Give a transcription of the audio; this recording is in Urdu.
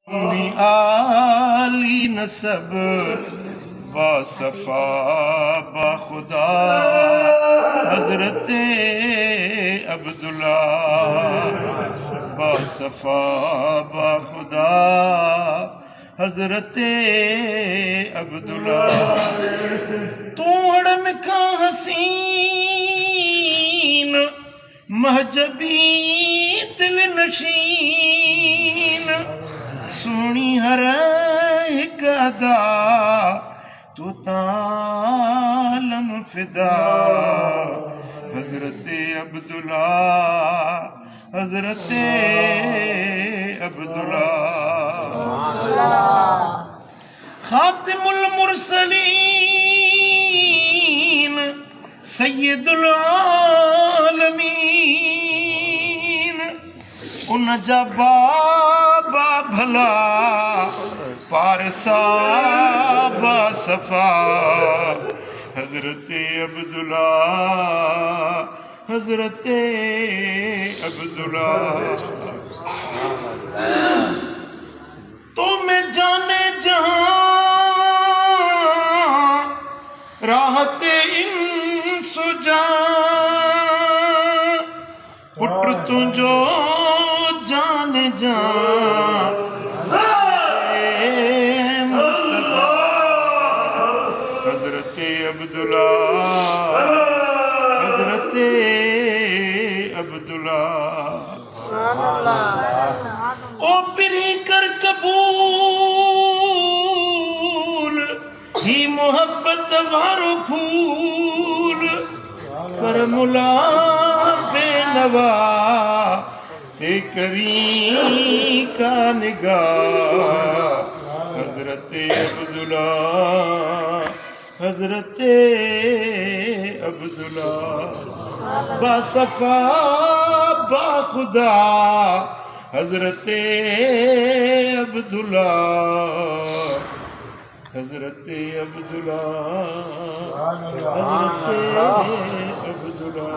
عالی نسب با صفا با خدا حضرت عبداللہ با صفا با خدا حضرت عبداللہ توڑن کا حسین مہجبی دل نشین سونی ہر ایک ادا تو تالم فدا حضرت عبداللہ حضرت عبداللہ خاتم المرسلین سید العالمین ان جا بابا بھلا پارسا با صفا حضرت عبداللہ حضرت عبداللہ تو میں جانے جہاں راحت انس جان پٹر تجھو جان جان حضرت عبداللہ حضرت عبداللہ او پری کر قبول ہی محبت وارو پھول کر ملا بے نوا تے کریم کا نگاہ حضرت عبداللہ حضرت عبداللہ با صفا با خدا حضرت عبداللہ حضرت عبداللہ حضرت عبداللہ